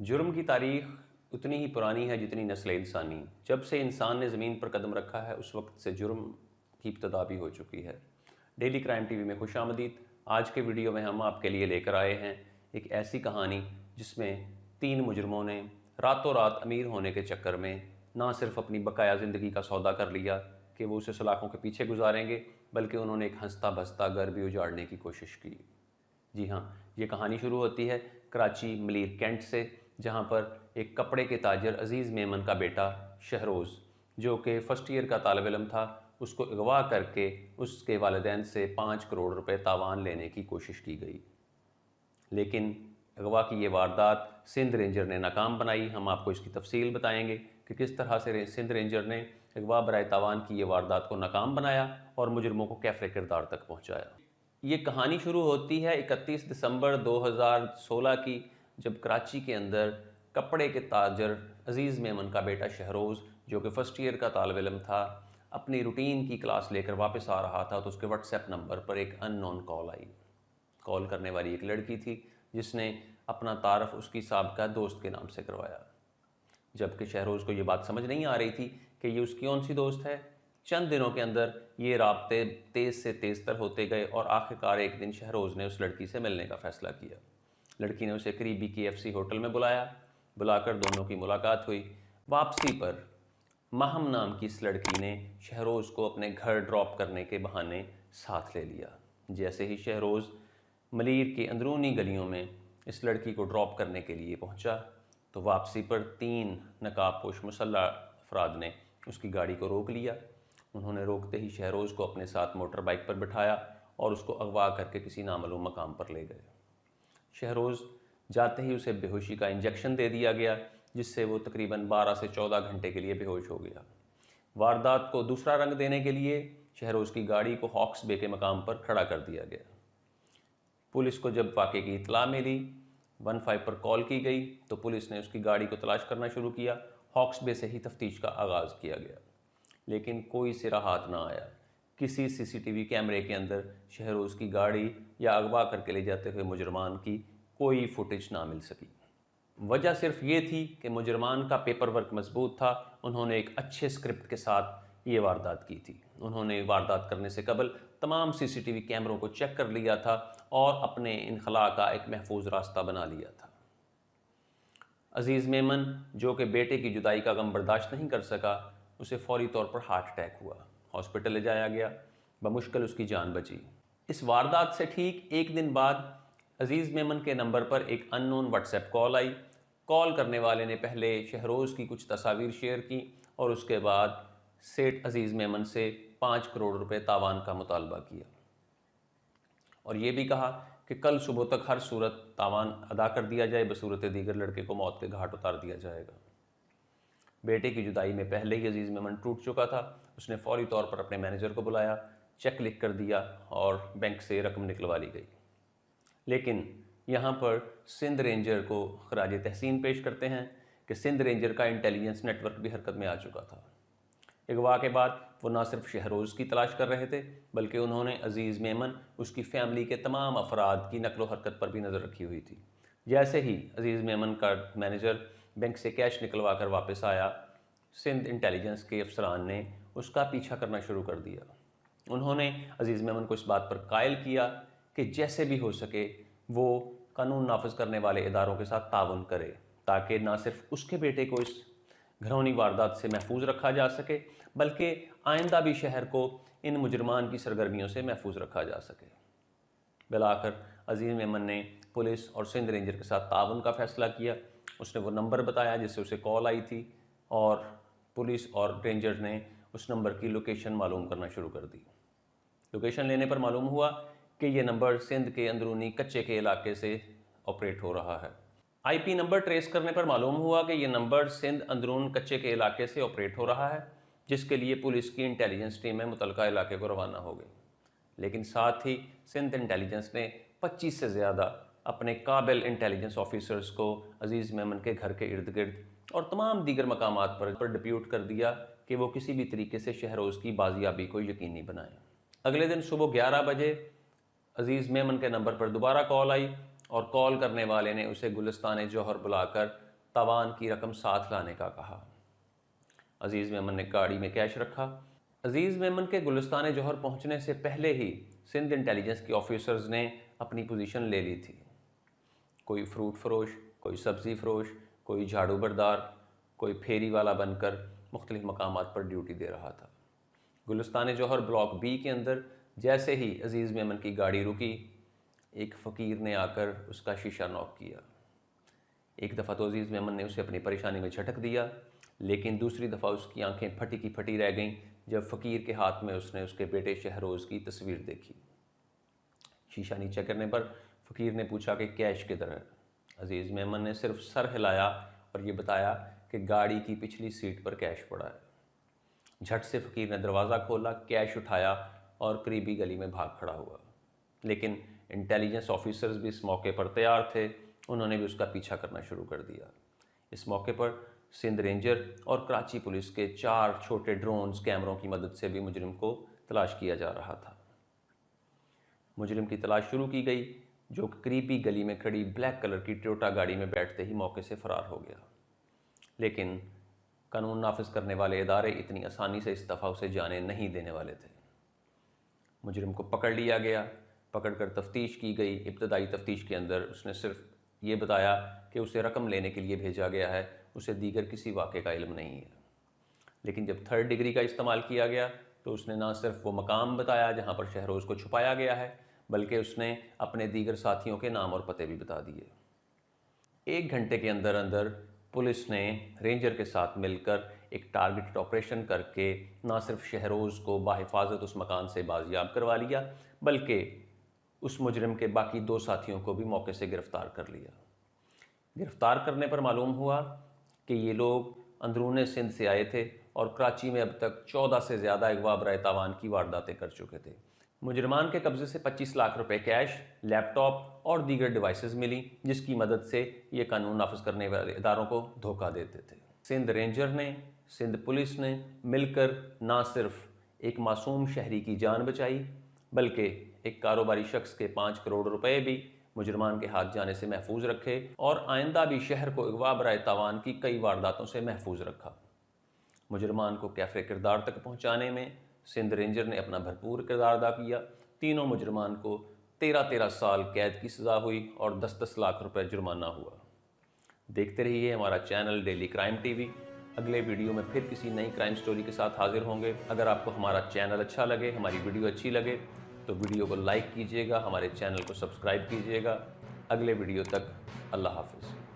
जुर्म की तारीख उतनी ही पुरानी है जितनी नस्ल इंसानी। जब से इंसान ने ज़मीन पर कदम रखा है उस वक्त से जुर्म की इब्तदा भी हो चुकी है। डेली क्राइम टीवी में खुशामदीद। आज के वीडियो में हम आपके लिए लेकर आए हैं एक ऐसी कहानी जिसमें 3 मुजरमों ने रातों रात अमीर होने के चक्कर में ना सिर्फ अपनी बकाया ज़िंदगी का सौदा कर लिया कि वो उसे सलाखों के पीछे गुजारेंगे, बल्कि उन्होंने एक हंसता बसता घर भी उजाड़ने की कोशिश की। जी हाँ, ये कहानी शुरू होती है कराची मलीर कैंट से, जहाँ पर एक कपड़े के ताजर अजीज़ मेमन का बेटा शहरोज़, जो कि फ़र्स्ट ईयर का तालिब इल्म था, उसको अगवा करके उसके वालिदैन से 5 करोड़ रुपए तावान लेने की कोशिश की गई। लेकिन अगवा की ये वारदात सिंध रेंजर ने नाकाम बनाई। हम आपको इसकी तफसील बताएंगे कि किस तरह से सिंध रेंजर ने अगवा बराए तावान की ये वारदात को नाकाम बनाया और मुजरमों को कैफ़े किरदार तक पहुँचाया। ये कहानी शुरू होती है 31 दिसंबर 2016 की, जब कराची के अंदर कपड़े के ताजर अजीज़ मेमन का बेटा शहरोज़, जो कि फ़र्स्ट ईयर का तालिब इल्म था, अपनी रूटीन की क्लास लेकर वापस आ रहा था तो उसके व्हाट्सएप नंबर पर एक अननोन कॉल आई। कॉल करने वाली एक लड़की थी जिसने अपना तारफ़ उसकी साबिका दोस्त के नाम से करवाया, जबकि शहरोज़ को ये बात समझ नहीं आ रही थी कि ये उसकी कौन सी दोस्त है। चंद दिनों के अंदर ये राब्ते तेज़ से तेज़ तर होते गए और आखिरकार एक दिन शहरोज़ ने उस लड़की से मिलने का फ़ैसला किया। लड़की ने उसे करीबी KFC होटल में बुलाया। बुलाकर दोनों की मुलाकात हुई। वापसी पर माहम नाम की इस लड़की ने शहरोज़ को अपने घर ड्रॉप करने के बहाने साथ ले लिया। जैसे ही शहरोज़ मलीर की अंदरूनी गलियों में इस लड़की को ड्रॉप करने के लिए पहुंचा, तो वापसी पर 3 नकाबपोश मुसल्लह अफराद ने उसकी गाड़ी को रोक लिया। उन्होंने रोकते ही शहरोज़ को अपने साथ मोटर बाइक पर बिठाया और उसको अगवा करके किसी नामालूम मकाम पर ले गए। शहरोज़ जाते ही उसे बेहोशी का इंजेक्शन दे दिया गया, जिससे वो तकरीबन 12 से 14 घंटे के लिए बेहोश हो गया। वारदात को दूसरा रंग देने के लिए शहरोज़ की गाड़ी को हॉक्स बे के मकाम पर खड़ा कर दिया गया। पुलिस को जब वाक़े की इत्तला मिली, 15 पर कॉल की गई, तो पुलिस ने उसकी गाड़ी को तलाश करना शुरू किया। हॉक्स बे से ही तफ्तीश का आगाज़ किया गया, लेकिन कोई सिरा हाथ ना आया। किसी CCTV कैमरे के अंदर शहरोज़ की गाड़ी या अगवा करके ले जाते हुए मुजरमान की कोई फुटेज ना मिल सकी। वजह सिर्फ ये थी कि मुजरमान का पेपर वर्क मजबूत था। उन्होंने एक अच्छे स्क्रिप्ट के साथ ये वारदात की थी। उन्होंने वारदात करने से कबल तमाम CCTV कैमरों को चेक कर लिया था और अपने इनखला का एक महफूज रास्ता बना लिया था। अजीज़ मेमन, जो कि बेटे की जुदाई का गम बर्दाश्त नहीं कर सका, उसे फौरी तौर पर हार्ट अटैक हुआ। हॉस्पिटल ले जाया गया, बमुश्किल उसकी जान बची। इस वारदात से ठीक एक दिन बाद अजीज़ मेमन के नंबर पर एक अननोन व्हाट्सएप कॉल आई। कॉल करने वाले ने पहले शहरोज़ की कुछ तस्वीर शेयर की और उसके बाद सेठ अजीज़ मेमन से 5 करोड़ रुपए तावान का मुतालबा किया और ये भी कहा कि कल सुबह तक हर सूरत तावान अदा कर दिया जाए, बसूरत दीगर लड़के को मौत के घाट उतार दिया जाएगा। बेटे की जुदाई में पहले ही अजीज़ मेमन टूट चुका था। उसने फौरी तौर पर अपने मैनेजर को बुलाया, चेक लिख कर दिया और बैंक से रकम निकलवा ली गई। लेकिन यहाँ पर सिंध रेंजर को खराज तहसीन पेश करते हैं कि सिंध रेंजर का इंटेलिजेंस नेटवर्क भी हरकत में आ चुका था। अगवा के बाद वो ना सिर्फ शहरोज़ की तलाश कर रहे थे, बल्कि उन्होंने अजीज़ मेमन, उसकी फ़ैमिली के तमाम अफराद की नकलो हरकत पर भी नज़र रखी हुई थी। जैसे ही अजीज़ मेमन का मैनेजर बैंक से कैश निकलवा कर वापस आया, सिंध इंटेलिजेंस के अफसरान ने उसका पीछा करना शुरू कर दिया। उन्होंने अजीज़ मेमन को इस बात पर कायल किया कि जैसे भी हो सके वो कानून नाफिज करने वाले इदारों के साथ ताउन करे, ताकि ना सिर्फ उसके बेटे को इस घरौनी वारदात से महफूज रखा जा सके, बल्कि आइंदा भी शहर को इन मुजरमान की सरगर्मियों से महफूज रखा जा सके। बिलाकर अजीज़ मेमन ने पुलिस और सिंध रेंजर के साथ ताउन का फ़ैसला किया। उसने वो नंबर बताया जिससे उसे कॉल आई थी और पुलिस और रेंजर ने उस नंबर की लोकेशन मालूम करना शुरू कर दी। लोकेशन लेने पर मालूम हुआ कि ये नंबर सिंध के अंदरूनी कच्चे के इलाके से ऑपरेट हो रहा है। IP नंबर ट्रेस करने पर मालूम हुआ कि ये नंबर सिंध अंदरून कच्चे के इलाके से ऑपरेट हो रहा है, जिसके लिए पुलिस की इंटेलिजेंस टीमें मुतलका इलाके को रवाना हो गई। लेकिन साथ ही सिंध इंटेलिजेंस ने 25 से ज़्यादा अपने काबिल इंटेलिजेंस ऑफिसर्स को अजीज़ मेमन के घर के इर्द गिर्द और तमाम दीगर मकामात पर डिप्यूट कर दिया कि वो किसी भी तरीके से शहरोज़ की बाजियाबी को यकीनी बनाएं। अगले दिन सुबह 11 बजे अजीज़ मेमन के नंबर पर दोबारा कॉल आई और कॉल करने वाले ने उसे गुलिस्तान जौहर बुलाकर तावान की रकम साथ लाने का कहा। अजीज़ मेमन ने गाड़ी में कैश रखा। अजीज़ मेमन के गुलिस्तान जौहर पहुंचने से पहले ही सिंध इंटेलिजेंस के ऑफिसर्स ने अपनी पोजीशन ले ली थी। कोई फ्रूट फरोश, कोई सब्ज़ी फरोश, कोई झाड़ू बरदार, कोई फेरी वाला बनकर मुख्तलिफ मकामात पर ड्यूटी दे रहा था। गुलिस्तान जौहर ब्लॉक बी के अंदर जैसे ही अजीज़ मेमन की गाड़ी रुकी, एक फ़कीर ने आकर उसका शीशा नॉक किया। एक दफ़ा तो अजीज़ मेमन ने उसे अपनी परेशानी में झटक दिया, लेकिन दूसरी दफ़ा उसकी आंखें फटी की फटी रह गईं जब फ़कीर के हाथ में उसने उसके बेटे शहरोज़ की तस्वीर देखी। शीशा नीचे करने पर फ़कीर ने पूछा कि कैश किधर है। अजीज़ मेमन ने सिर्फ सर हिलाया और ये बताया कि गाड़ी की पिछली सीट पर कैश पड़ा है। झट से फ़कीर ने दरवाज़ा खोला, कैश उठाया और करीबी गली में भाग खड़ा हुआ। लेकिन इंटेलिजेंस ऑफिसर्स भी इस मौके पर तैयार थे, उन्होंने भी उसका पीछा करना शुरू कर दिया। इस मौके पर सिंध रेंजर और कराची पुलिस के 4 छोटे ड्रोन्स कैमरों की मदद से भी मुजरिम को तलाश किया जा रहा था। मुजरिम की तलाश शुरू की गई, जो करीबी गली में खड़ी ब्लैक कलर की टोयोटा गाड़ी में बैठते ही मौके से फरार हो गया। लेकिन कानून नाफिज करने वाले इदारे इतनी आसानी से इस दफ़ा उसे जाने नहीं देने वाले थे। मुजरिम को पकड़ लिया गया। पकड़कर तफ्तीश की गई। इब्तदाई तफ्तीश के अंदर उसने सिर्फ ये बताया कि उसे रकम लेने के लिए भेजा गया है, उसे दीगर किसी वाक़े का इल्म नहीं है। लेकिन जब 3rd डिग्री का इस्तेमाल किया गया तो उसने ना सिर्फ वो मकाम बताया जहाँ पर शहरोज़ को छुपाया गया है, बल्कि उसने अपने दीगर साथियों के नाम और पते भी बता दिए। 1 घंटे के अंदर अंदर पुलिस ने रेंजर के साथ मिलकर एक टारगेटेड ऑपरेशन करके ना सिर्फ शहरोज़ को बाहिफाजत उस मकान से बाजियाब करवा लिया, बल्कि उस मुजरिम के बाकी 2 साथियों को भी मौके से गिरफ़्तार कर लिया। गिरफ़्तार करने पर मालूम हुआ कि ये लोग अंदरूने सिंध से आए थे और कराची में अब तक 14 से ज़्यादा अगवा बराए तावान की वारदातें कर चुके थे। मुजरिमान के कब्ज़े से 25 लाख रुपए कैश, लैपटॉप और दीगर डिवाइसेस मिली, जिसकी मदद से ये कानून नाफिज करने वाले इदारों को धोखा देते थे। सिंध रेंजर ने, सिंध पुलिस ने मिलकर ना सिर्फ एक मासूम शहरी की जान बचाई, बल्कि एक कारोबारी शख्स के 5 करोड़ रुपए भी मुजरमान के हाथ जाने से महफूज रखे और आइंदा भी शहर को अगवा बराए तावान की कई वारदातों से महफूज रखा। मुजरमान को कैफ़े किरदार तक पहुँचाने में सिंध रेंजर ने अपना भरपूर किरदार अदा किया। तीनों मुजरमान को 13-13 साल कैद की सज़ा हुई और 10-10 लाख रुपए जुर्माना हुआ। देखते रहिए हमारा चैनल डेली क्राइम टीवी। अगले वीडियो में फिर किसी नई क्राइम स्टोरी के साथ हाजिर होंगे। अगर आपको हमारा चैनल अच्छा लगे, हमारी वीडियो अच्छी लगे, तो वीडियो को लाइक कीजिएगा, हमारे चैनल को सब्सक्राइब कीजिएगा। अगले वीडियो तक अल्लाह हाफ़िज़।